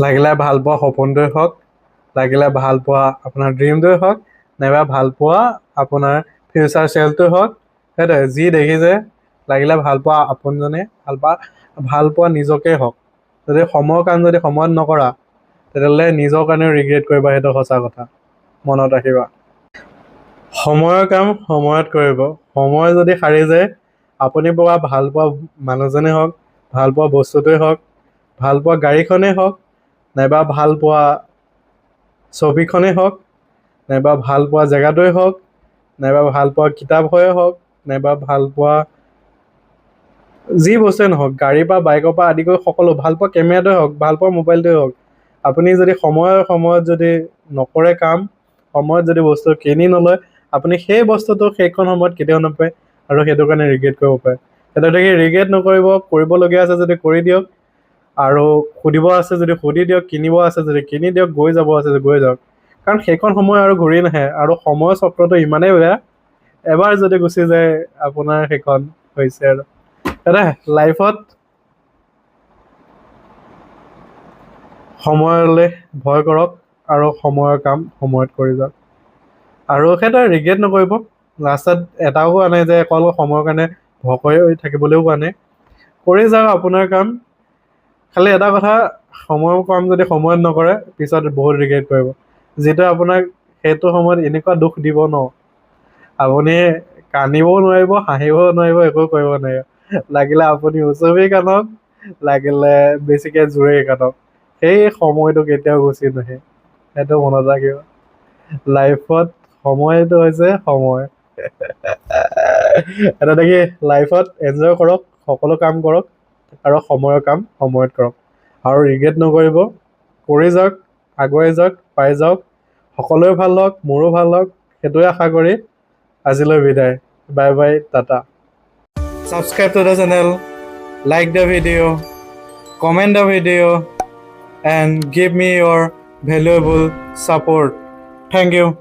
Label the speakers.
Speaker 1: লাগিলে ভাল পোৱা সপোনটোৱে হওক, লাগিলে ভাল পোৱা আপোনাৰ ড্ৰিমটোৱে হওক, নাইবা ভাল পোৱা আপোনাৰ ফিউচাৰ চেল্ফটোৱে হওক, সেইটোৱে যি দেখিছে লাগিলে ভাল পোৱা আপোনজনে ভাল পোৱা নিজকেই হওক। যদি সময়ৰ কাম যদি সময়ত নকৰা, তেতিয়াহ'লে নিজৰ কাৰণেও ৰিগ্ৰেট কৰিবা, সেইটো সঁচা কথা। মনত ৰাখিবা, সময়ৰ কাম সময়ত কৰিব। সময় যদি সাৰি যায়, আপুনি পোৱা ভাল পোৱা মানুহজনেই হওক, ভাল পোৱা বস্তুটোৱেই হওক, ভাল পোৱা গাড়ীখনেই হওক, নাইবা ভাল পোৱা ছবিখনেই হওক, নাইবা ভাল পোৱা জেগাটোৱেই হওক, নাইবা ভাল পোৱা কিতাপেই হওক, নাইবা ভাল পোৱা যি বস্তুৱে নহওক, গাড়ীৰ পৰা বাইকৰ পৰা আদি কৰি সকলো, ভাল পোৱা কেমেৰাটোৱে হওক, ভাল পোৱা মোবাইলটোৱে হওক, আপুনি যদি সময়ত যদি নকৰে কাম, সময়ত যদি বস্তু কিনি নলয়, আপুনি সেই বস্তুটো সেইখন সময়ত কেতিয়াও নাপায়, আৰু সেইটো কাৰণে ৰিগ্ৰেট কৰিব পাৰে। সেইটো ৰিগ্ৰেট নকৰিব, কৰিবলগীয়া আছে যদি কৰি দিয়ক, আৰু সুধিব আছে যদি সুধি দিয়ক, কিনিব আছে যদি কিনি দিয়ক, গৈ যাব আছে যদি গৈ যাওক। কাৰণ সেইখন সময় আৰু ঘূৰি নাহে, আৰু সময় চক্ৰটো ইমানেই বেয়া, এবাৰ যদি গুচি যায় আপোনাৰ সেইখন হৈছে আৰু লাইফত সময়লৈ ভয় কৰক, আৰু সময়ৰ কাম সময়ত কৰি যাওক। আৰু সেইটো ৰিগ্ৰেট নকৰিব। লাষ্টত এটাও কোৱা নাই যে অকল সময়ৰ কাৰণে ভয় হৈ থাকিবলৈও কোৱা নাই, কৰি যাওক আপোনাৰ কাম। খালি এটা কথা, সময়ৰ কাম যদি সময়ত নকৰে, পিছত বহুত ৰিগ্ৰেট কৰিব। যিটো আপোনাক সেইটো সময়ত এনেকুৱা দুখ দিব ন, আপুনি কান্দিবও নোৱাৰিব, হাঁহিবও নোৱাৰিব, একো কৰিব নোৱাৰিব। লাগিলে আপুনি উচপি কান্দক, লাগিলে বেছিকে জোৰে কান্দক, সেই সময়টো কেতিয়াও গুচি নাহে। সেইটো মনত ৰাখিব। লাইফত সময়টো হৈছে সময়। এটা দেখি লাইফত এনজয় কৰক, সকলো কাম কৰক, আৰু সময়ৰ কাম সময়ত কৰক, আৰু ৰিগ্ৰেট নকৰিব। কৰি যাওক, আগুৱাই যাওক, পাই যাওক। সকলোৱে ভাল হওক, মোৰো ভাল হওক, সেইটোৱে আশা কৰি আজিলৈ বিদায়। Bye bye, Tata. Subscribe to the channel, like the video, comment the video, and give me your valuable support. Thank you.